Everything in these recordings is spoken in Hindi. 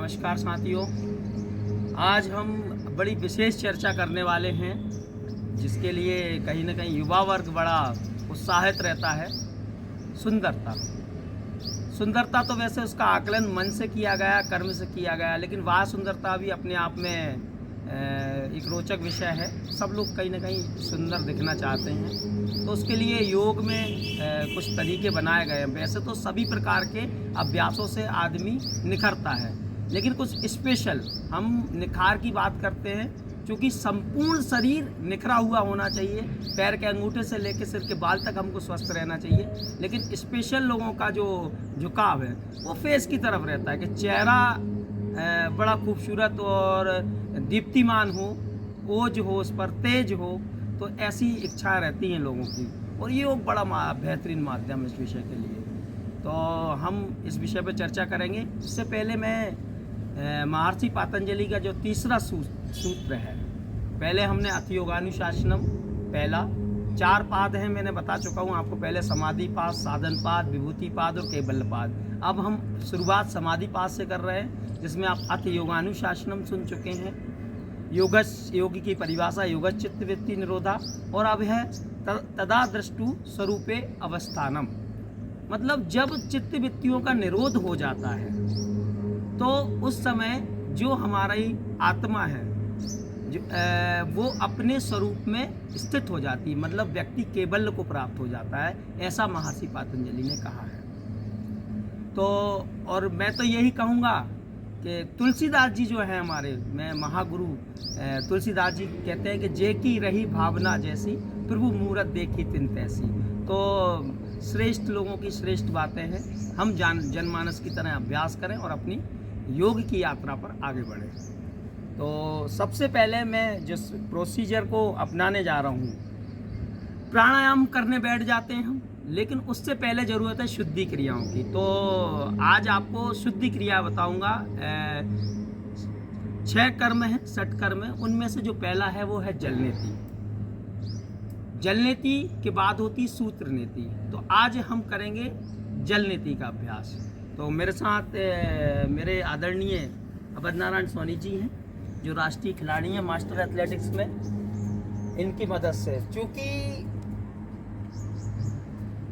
नमस्कार साथियों। आज हम बड़ी विशेष चर्चा करने वाले हैं जिसके लिए कहीं ना कहीं युवा वर्ग बड़ा उत्साहित रहता है। सुंदरता। सुंदरता तो वैसे उसका आकलन मन से किया गया, कर्म से किया गया, लेकिन वह सुंदरता भी अपने आप में एक रोचक विषय है। सब लोग कहीं ना कहीं सुंदर दिखना चाहते हैं, तो उसके लिए योग में कुछ तरीके बनाए गए हैं। वैसे तो सभी प्रकार के अभ्यासों से आदमी निखरता है, लेकिन कुछ स्पेशल हम निखार की बात करते हैं, क्योंकि संपूर्ण शरीर निखरा हुआ होना चाहिए। पैर के अंगूठे से लेकर सिर के बाल तक हमको स्वस्थ रहना चाहिए, लेकिन स्पेशल लोगों का जो झुकाव है वो फेस की तरफ रहता है कि चेहरा बड़ा खूबसूरत और दीप्तिमान हो, ओज हो, उस पर तेज हो। तो ऐसी इच्छा रहती हैं लोगों की, और ये एक बड़ा बेहतरीन माध्यम है इस विषय के लिए। तो हम इस विषय पर चर्चा करेंगे। इससे पहले मैं महर्षि पतंजलि का जो तीसरा सूत्र है, पहले हमने अतियोगानुशासनम, पहला 4 पाद हैं, मैंने बता चुका हूँ आपको पहले, समाधि पाद, साधन पाद, विभूति पाद और कैबल्य पाद। अब हम शुरुआत समाधि पाद से कर रहे हैं, जिसमें आप अतियोगानुशासनम सुन चुके हैं। योगी की परिभाषा योगस चित्त वृत्ति निरोधा, और अब है तदा दृष्टु स्वरूपे अवस्थानम। मतलब जब चित्त वृत्तियों का निरोध हो जाता है तो उस समय जो हमारी आत्मा है वो अपने स्वरूप में स्थित हो जाती है, मतलब व्यक्ति केवल्य को प्राप्त हो जाता है, ऐसा महर्षि पतंजलि ने कहा है। तो और मैं तो यही कहूँगा कि तुलसीदास जी जो है हमारे मैं महागुरु तुलसीदास जी कहते हैं कि जे की रही भावना जैसी, प्रभु मूरत देखी तिन तैसी। तो श्रेष्ठ लोगों की श्रेष्ठ बातें हैं। हम जनमानस की तरह अभ्यास करें और अपनी योग की यात्रा पर आगे बढ़ें। तो सबसे पहले मैं जिस प्रोसीजर को अपनाने जा रहा हूँ, प्राणायाम करने बैठ जाते हैं हम, लेकिन उससे पहले ज़रूरत है शुद्धि क्रियाओं की। तो आज आपको शुद्धि क्रिया बताऊंगा। 6 कर्म हैं, 6 कर्म हैं। उनमें से जो पहला है वो है जलनेति। जलनेति के बाद होती सूत्र नीति। तो आज हम करेंगे जलनेति का अभ्यास। तो मेरे साथ मेरे आदरणीय अवध नारायण सोनी जी हैं, जो राष्ट्रीय खिलाड़ी हैं मास्टर एथलेटिक्स में। इनकी मदद से, चूँकि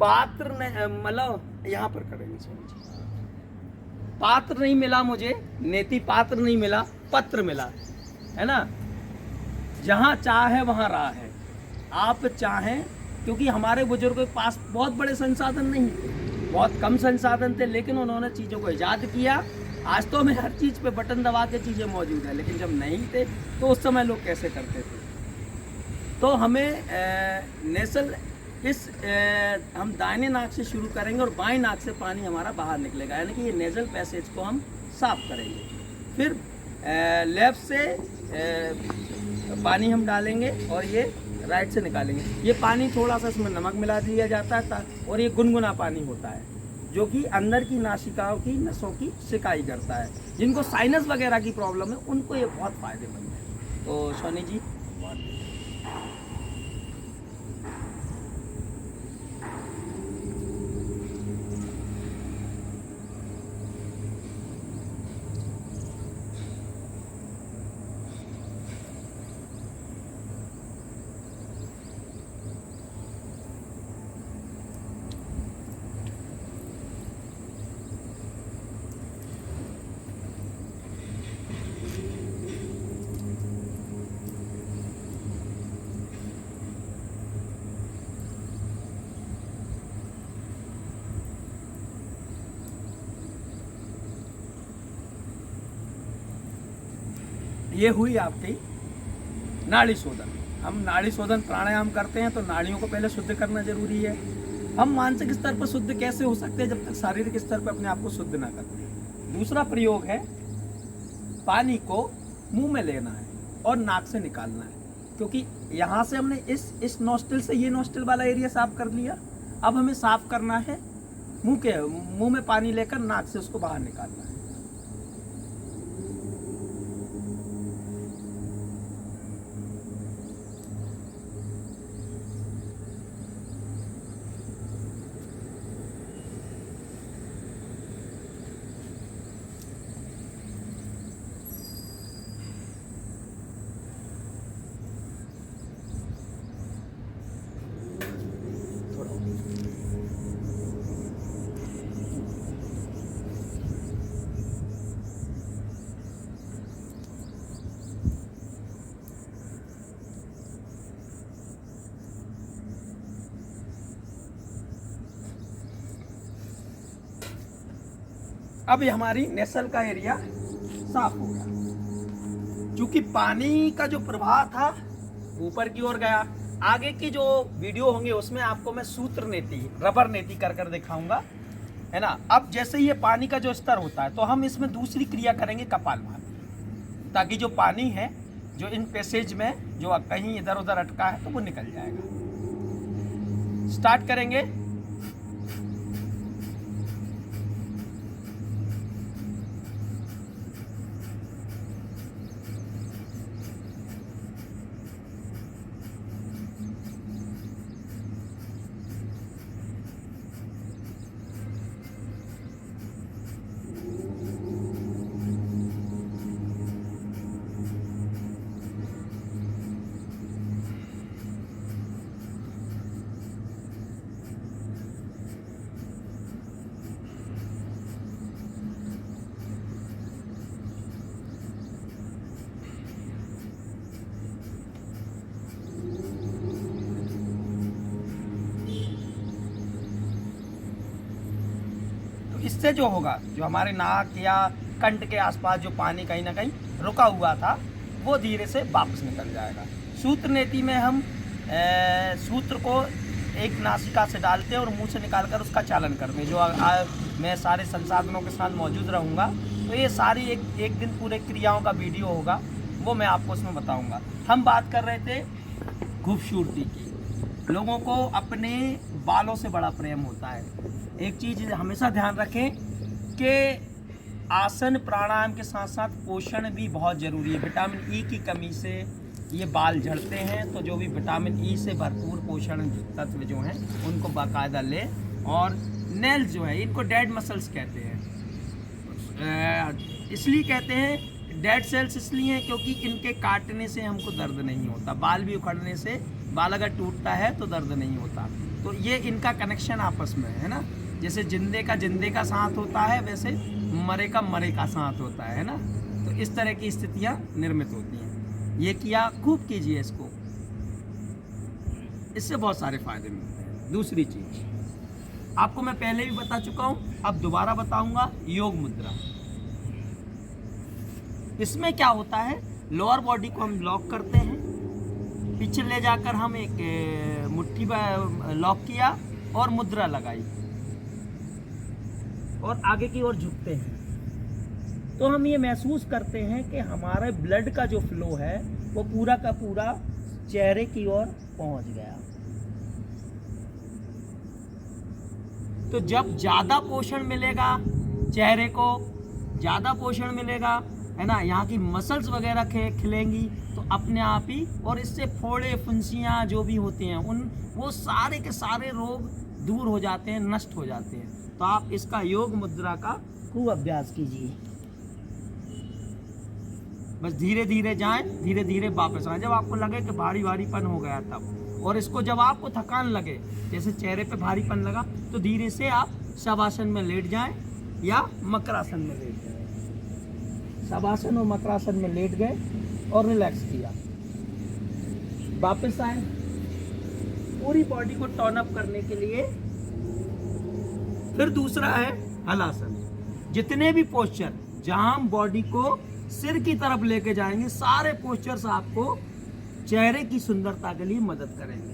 पात्र मतलब यहाँ पर करेंगे सोनी जी, पात्र नहीं मिला मुझे, नेति पात्र नहीं मिला, पत्र मिला है ना। जहाँ चाह है वहाँ राह है। आप चाहें, क्योंकि हमारे बुजुर्गों के पास बहुत बड़े संसाधन नहीं थे, बहुत कम संसाधन थे, लेकिन उन्होंने चीज़ों को ईजाद किया। आज तो हमें हर चीज़ पे बटन दबा के चीज़ें मौजूद है, लेकिन जब नहीं थे तो उस समय लोग कैसे करते थे। तो हमें हम दाहिने नाक से शुरू करेंगे और बाएं नाक से पानी हमारा बाहर निकलेगा, यानी कि ये नेजल पैसेज को हम साफ करेंगे। फिर लेफ्ट से पानी हम डालेंगे और ये राइट से निकालेंगे। ये पानी थोड़ा सा इसमें नमक मिला दिया जाता है, और ये गुनगुना पानी होता है, जो कि अंदर की नासिकाओं की नसों की सिकाई करता है। जिनको साइनस वगैरह की प्रॉब्लम है उनको ये बहुत फ़ायदेमंद है। तो सोनी जी, ये हुई आपकी नाड़ी शोधन। हम नाड़ी शोधन प्राणायाम करते हैं तो नाड़ियों को पहले शुद्ध करना जरूरी है। हम मानसिक स्तर पर शुद्ध कैसे हो सकते हैं जब तक शारीरिक स्तर पर अपने आप को शुद्ध ना करते। दूसरा प्रयोग है, पानी को मुंह में लेना है और नाक से निकालना है, क्योंकि यहाँ से हमने इस नोस्ट्रिल से ये नोस्ट्रिल वाला एरिया साफ कर लिया। अब हमें साफ करना है मुंह में पानी लेकर नाक से उसको बाहर निकालना है। अब ये हमारी नेसल का एरिया साफ हो गया। क्योंकि पानी का जो प्रवाह था ऊपर की ओर गया। आगे की जो वीडियो होंगे उसमें आपको मैं सूत्र नीति, रबर नीति कर कर दिखाऊंगा, है ना। अब जैसे ये पानी का जो स्तर होता है तो हम इसमें दूसरी क्रिया करेंगे कपालभाति, ताकि जो पानी है जो इन पैसेज में जो कहीं इधर उधर अटका है तो वो निकल जाएगा। स्टार्ट करेंगे। इससे जो होगा, जो हमारे नाक या कंठ के आसपास जो पानी कहीं ना कहीं रुका हुआ था वो धीरे से वापस निकल जाएगा। सूत्र नीति में हम सूत्र को एक नासिका से डालते हैं और मुंह से निकालकर उसका चालन करते हैं। जो मैं सारे संसाधनों के साथ मौजूद रहूँगा तो ये सारी एक दिन पूरे क्रियाओं का वीडियो होगा, वो मैं आपको उसमें बताऊँगा। हम बात कर रहे थे खूबसूरती की। लोगों को अपने बालों से बड़ा प्रेम होता है। एक चीज़ हमेशा ध्यान रखें कि आसन प्राणायाम के साथ साथ पोषण भी बहुत ज़रूरी है। विटामिन ई की कमी से ये बाल झड़ते हैं, तो जो भी विटामिन ई से भरपूर पोषण तत्व जो हैं उनको बाकायदा लें। और नेल्स जो है इनको डेड मसल्स कहते हैं। इसलिए कहते हैं डेड सेल्स इसलिए हैं क्योंकि इनके काटने से हमको दर्द नहीं होता। बाल भी उखड़ने से, बाल अगर टूटता है तो दर्द नहीं होता। तो ये इनका कनेक्शन आपस में है ना। जैसे जिंदे का साथ होता है, वैसे मरे का साथ होता है ना। तो इस तरह की स्थितियां निर्मित होती हैं। ये किया, खूब कीजिए इसको, इससे बहुत सारे फायदे मिलते हैं। दूसरी चीज आपको मैं पहले भी बता चुका हूं, अब दोबारा बताऊंगा, योग मुद्रा। इसमें क्या होता है, लोअर बॉडी को हम लॉक करते हैं, पीछे ले जाकर हम एक मुट्ठी लॉक किया और मुद्रा लगाई और आगे की ओर झुकते हैं। तो हम ये महसूस करते हैं कि हमारे ब्लड का जो फ्लो है वो पूरा का पूरा चेहरे की ओर पहुंच गया। तो जब ज़्यादा पोषण मिलेगा चेहरे को, ज़्यादा पोषण मिलेगा, है ना, यहाँ की मसल्स वगैरह खिलेंगी तो अपने आप ही, और इससे फोड़े फुंसियाँ जो भी होते हैं वो सारे के सारे रोग दूर हो जाते हैं, नष्ट हो जाते हैं। तो आप इसका योग मुद्रा का खूब अभ्यास कीजिए। बस धीरे धीरे जाएं, धीरे धीरे वापस आएं। जब आपको लगे कि भारी भारीपन हो गया तब, और इसको जब आपको थकान लगे, जैसे चेहरे पे भारीपन लगा, तो धीरे से आप शवासन में लेट जाएं या मकरासन में लेट जाएं। शवासन और मकरासन में लेट गए और रिलैक्स किया, वापस आए। पूरी बॉडी को टर्न अप करने के लिए फिर दूसरा है हलासन। जितने भी पोस्चर जहां हम बॉडी को सिर की तरफ लेके जाएंगे, सारे पोस्चर्स आपको चेहरे की सुंदरता के लिए मदद करेंगे।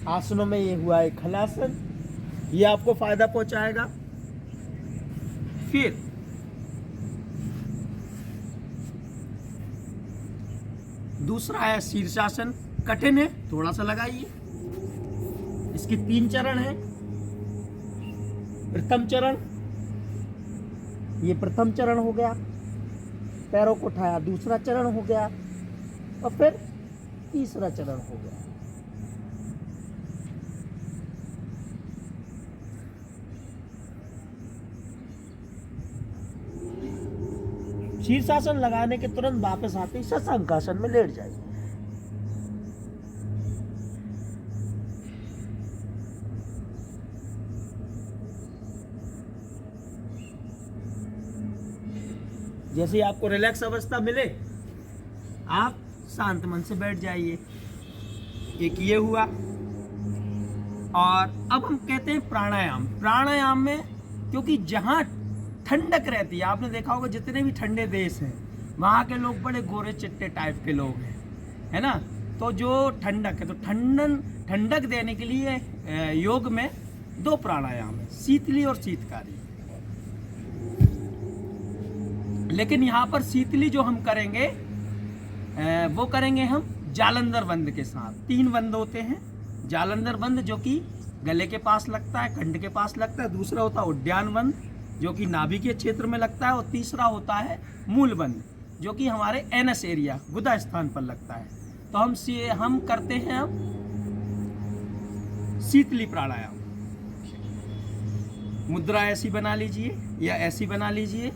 आसनों में ये हुआ एक हलासन, ये आपको फायदा पहुंचाएगा। फिर दूसरा है शीर्षासन। कठिन है, थोड़ा सा लगाइए। इसके 3 चरण हैं। प्रथम चरण, ये प्रथम चरण हो गया, पैरों को उठाया। दूसरा चरण हो गया और फिर तीसरा चरण हो गया। शीर्षासन लगाने के तुरंत वापस आते ही शशांकासन में लेट जाइए। जैसे ही आपको रिलैक्स अवस्था मिले आप शांत मन से बैठ जाइए। एक ये हुआ। और अब हम कहते हैं प्राणायाम। प्राणायाम में क्योंकि जहाँ ठंडक रहती है, आपने देखा होगा जितने भी ठंडे देश हैं वहाँ के लोग बड़े गोरे चिट्टे टाइप के लोग हैं, है ना। तो जो ठंडक है, तो ठंडक देने के लिए योग में 2 प्राणायाम है, शीतली और शीतकारी। लेकिन यहाँ पर शीतली जो हम करेंगे वो करेंगे हम जालंधर बंद के साथ। 3 बंद होते हैं। जालंधर बंद जो कि गले के पास लगता है, कंठ के पास लगता है। दूसरा होता है उद्यान बंद जो कि नाभि के क्षेत्र में लगता है। और तीसरा होता है मूल बंद जो कि हमारे एनस एरिया, गुदा स्थान पर लगता है। तो हम करते हैं अब शीतली प्राणायाम। मुद्रा ऐसी बना लीजिए या ऐसी बना लीजिए।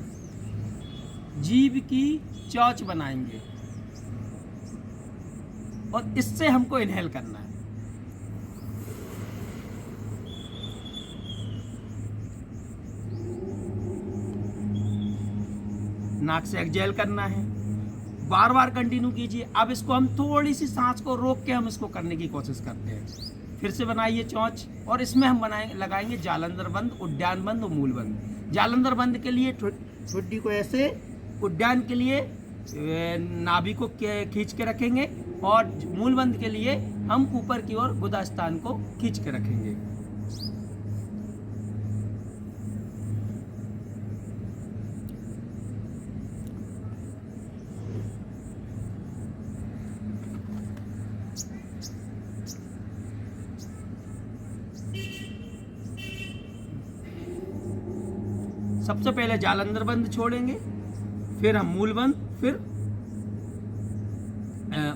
जीभ की चौच बनाएंगे और इससे हमको इनहेल करना है। नाक से एक्सहेल करना है। बार बार कंटिन्यू कीजिए। अब इसको हम थोड़ी सी सांस को रोक के हम इसको करने की कोशिश करते हैं। फिर से बनाइए चौंच और इसमें हम लगाएंगे जालंधर बंद, उद्यान बंद और मूल बंद। जालंधर बंद के लिए ठुड्डी को ऐसे, उद्यान के लिए नाभि को खींच के रखेंगे और मूल बंद के लिए हम ऊपर की ओर गुदा स्थान को खींच के रखेंगे। सबसे पहले जालंधर बंद छोड़ेंगे, फिर हम मूल बंद, फिर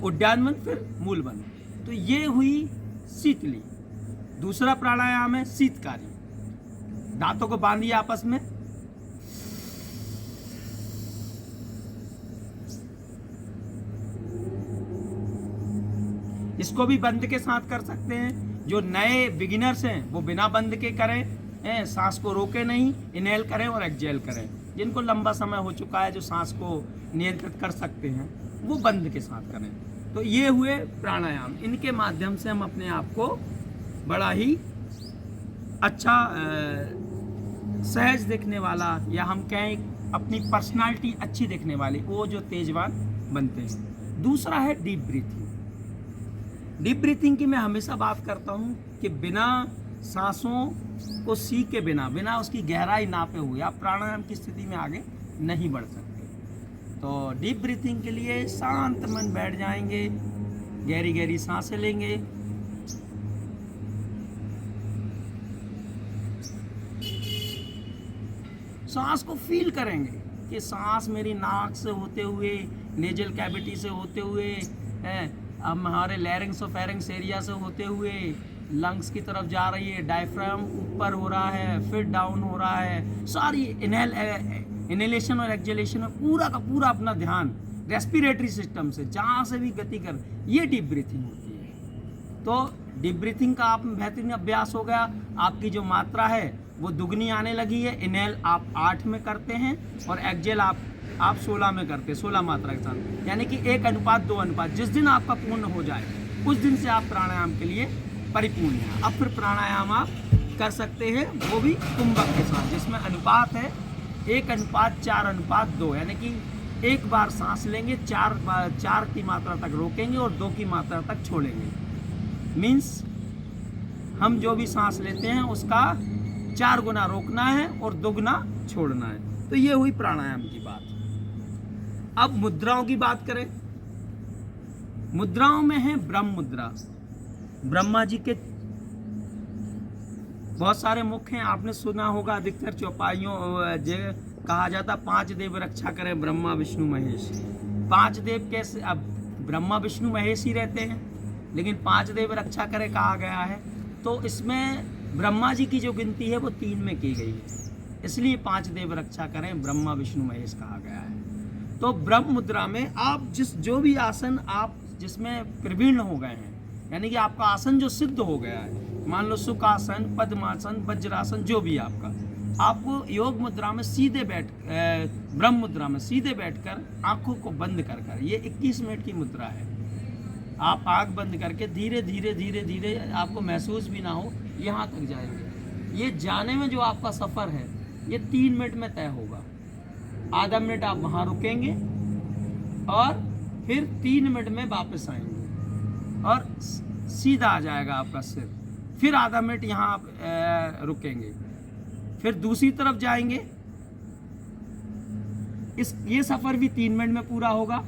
उद्यान बंद, फिर मूल बंद। तो ये हुई शीतली। दूसरा प्राणायाम है शीतकारी। दांतों को बांधिए आपस में। इसको भी बंद के साथ कर सकते हैं। जो नए बिगिनर्स हैं वो बिना बंद के करें, सांस को रोके नहीं, इनहेल करें और एक्सहेल करें। जिनको लंबा समय हो चुका है, जो सांस को नियंत्रित कर सकते हैं, वो बंद के साथ करें। तो ये हुए प्राणायाम। इनके माध्यम से हम अपने आप को बड़ा ही अच्छा सहज दिखने वाला, या हम कहें अपनी पर्सनालिटी अच्छी दिखने वाली, वो जो तेजवान बनते हैं। दूसरा है डीप ब्रीथिंग। डीप ब्रीथिंग की मैं हमेशा बात करता हूँ कि बिना सांसों को सीख के बिना उसकी गहराई नापे हुए आप प्राणायाम की स्थिति में आगे नहीं बढ़ सकते। तो डीप ब्रीथिंग के लिए शांत मन बैठ जाएंगे, गहरी गहरी सांसें लेंगे। सांस को फील करेंगे कि सांस मेरी नाक से होते हुए, नेजल कैविटी से होते हुए, अब हमारे लैरिंग्स और फेरिंग्स एरिया से होते हुए लंग्स की तरफ जा रही है। डायफ्राम ऊपर हो रहा है, फिर डाउन हो रहा है। सारी इनहेलेशन और एक्सहेलेशन में पूरा का पूरा अपना ध्यान रेस्पिरेटरी सिस्टम से जहाँ से भी गति कर, ये डीप ब्रीथिंग होती है। तो डीप ब्रीथिंग का आप बेहतरीन अभ्यास हो गया। आपकी जो मात्रा है वो दुगनी आने लगी है। इनहेल आप 8 में करते हैं और एक्सहेल आप 16 में करते हैं, 16 मात्रा के साथ, यानी कि 1:2 अनुपात। जिस दिन आपका पूर्ण हो जाए उस दिन से आप प्राणायाम के लिए परिपूर्ण है। अब फिर प्राणायाम आप कर सकते हैं, वो भी कुंभक के साथ, जिसमें अनुपात है 1:4:2, यानी कि एक बार सांस लेंगे, 4 की मात्रा तक रोकेंगे और 2 की मात्रा तक छोड़ेंगे। मीन्स हम जो भी सांस लेते हैं उसका 4 गुना रोकना है और 2 गुना छोड़ना है। तो ये हुई प्राणायाम की बात। अब मुद्राओं की बात करें। मुद्राओं में है ब्रह्म मुद्रा। ब्रह्मा जी के बहुत सारे मुख हैं, आपने सुना होगा। अधिकतर चौपाइयों कहा जाता 5 देव रक्षा करें, ब्रह्मा विष्णु महेश। 5 देव कैसे? अब ब्रह्मा विष्णु महेश ही रहते हैं, लेकिन 5 देव रक्षा करें कहा गया है। तो इसमें ब्रह्मा जी की जो गिनती है वो 3 में की गई है, इसलिए 5 देव रक्षा करें, ब्रह्मा विष्णु महेश कहा गया है। तो ब्रह्म मुद्रा में आप जो भी आसन आप जिसमें प्रवीण हो गए हैं, यानी कि आपका आसन जो सिद्ध हो गया है, मान लो सुखासन, पद्मासन, वज्रासन, जो भी आपका, आपको योग मुद्रा में सीधे ब्रह्म मुद्रा में सीधे बैठकर आंखों को बंद कर कर, ये 21 मिनट की मुद्रा है। आप आंख बंद करके धीरे धीरे धीरे धीरे, आपको महसूस भी ना हो, यहाँ तक जाएंगे। ये जाने में जो आपका सफ़र है ये 3 मिनट में तय होगा। आधा मिनट आप वहाँ रुकेंगे और फिर 3 मिनट में वापस आएंगे और सीधा आ जाएगा आपका सिर। फिर आधा मिनट यहाँ आप रुकेंगे, फिर दूसरी तरफ जाएंगे। ये सफ़र भी 3 मिनट में पूरा होगा।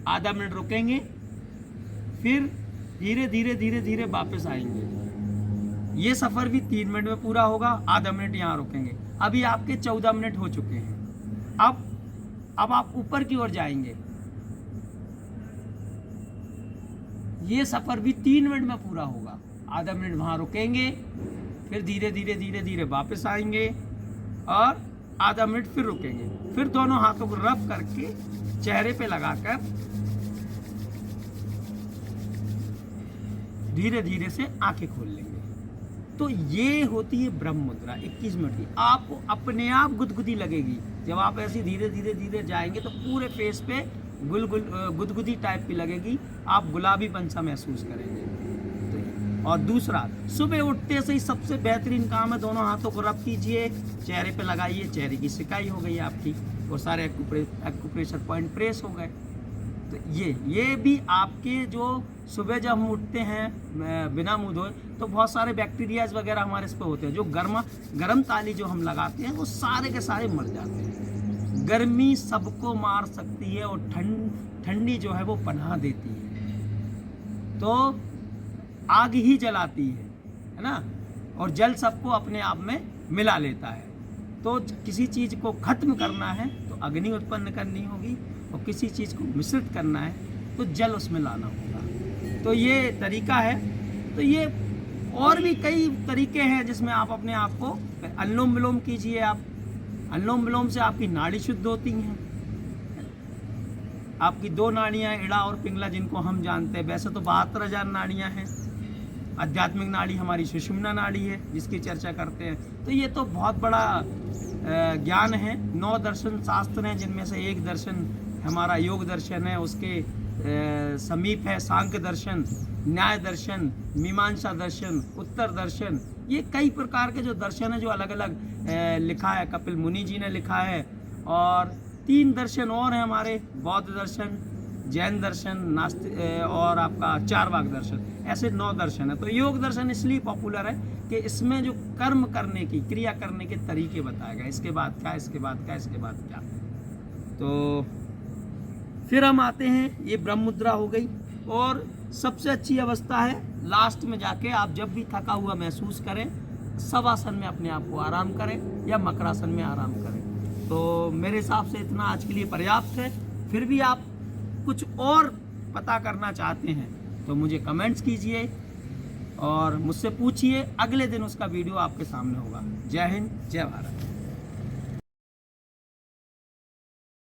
आधा मिनट रुकेंगे, फिर धीरे धीरे धीरे धीरे वापस आएंगे। ये सफ़र भी 3 मिनट में पूरा होगा। आधा मिनट यहाँ रुकेंगे। अभी आपके 14 मिनट हो चुके हैं। अब आप ऊपर की ओर जाएंगे। ये सफ़र भी 3 मिनट में पूरा होगा। आधा मिनट वहाँ रुकेंगे, फिर धीरे धीरे धीरे धीरे वापस आएंगे और आधा मिनट फिर रुकेंगे। फिर दोनों हाथों को रब करके चेहरे पे लगाकर धीरे धीरे से आंखें खोल लेंगे। तो ये होती है ब्रह्म मुद्रा 21 मिनट की। आपको अपने आप गुदगुदी लगेगी। जब आप ऐसे धीरे धीरे धीरे जाएंगे तो पूरे फेस पे गुदगुदी टाइप की लगेगी। आप गुलाबीपन सा महसूस करेंगे। और दूसरा, सुबह उठते से ही सबसे बेहतरीन काम है, दोनों हाथों को रब कीजिए, चेहरे पे लगाइए। चेहरे की सिकाई हो गई आपकी और सारे एक्यूप्रेशर पॉइंट प्रेस हो गए। तो ये भी आपके जो सुबह जब हम उठते हैं बिना मुंह धोए तो बहुत सारे बैक्टीरियाज वगैरह हमारे इस पे होते हैं। जो गर्म ताली जो हम लगाते हैं वो सारे के सारे मर जाते हैं। गर्मी सबको मार सकती है और ठंडी जो है वो पनाह देती है। तो आग ही जलाती है ना, और जल सबको अपने आप में मिला लेता है। तो किसी चीज़ को खत्म करना है तो अग्नि उत्पन्न करनी होगी, और किसी चीज़ को मिश्रित करना है तो जल उसमें लाना होगा। तो ये तरीका है। तो ये और भी कई तरीके हैं जिसमें आप अपने आप को अनुलोम विलोम कीजिए। आप अनुलोम विलोम से आपकी नाड़ी शुद्ध होती हैं। आपकी 2 नाड़ियाँ, इड़ा और पिंगला, जिनको हम जानते हैं। वैसे तो 72,000 नाड़ियाँ हैं। आध्यात्मिक नाड़ी हमारी सुषुम्ना नाड़ी है जिसकी चर्चा करते हैं। तो ये तो बहुत बड़ा ज्ञान है। 9 दर्शन शास्त्र हैं जिनमें से एक दर्शन हमारा योग दर्शन है। उसके समीप है सांख्य दर्शन, न्याय दर्शन, मीमांसा दर्शन, उत्तर दर्शन। ये कई प्रकार के जो दर्शन है जो अलग अलग लिखा है, कपिल मुनि जी ने लिखा है। और 3 दर्शन और हैं हमारे, बौद्ध दर्शन, जैन दर्शन, नास्तिक और आपका चारवाक दर्शन। ऐसे 9 दर्शन है। तो योग दर्शन इसलिए पॉपुलर है कि इसमें जो कर्म करने की, क्रिया करने के तरीके बताए गए, इसके बाद क्या, इसके बाद क्या, इसके बाद क्या। तो फिर हम आते हैं, ये ब्रह्म मुद्रा हो गई। और सबसे अच्छी अवस्था है लास्ट में जाके आप जब भी थका हुआ महसूस करें, शवासन में अपने आप को आराम करें या मकरासन में आराम करें। तो मेरे हिसाब से इतना आज के लिए पर्याप्त है। फिर भी आप कुछ और पता करना चाहते हैं तो मुझे कमेंट्स कीजिए और मुझसे पूछिए। अगले दिन उसका वीडियो आपके सामने होगा। जय हिंद, जय भारत।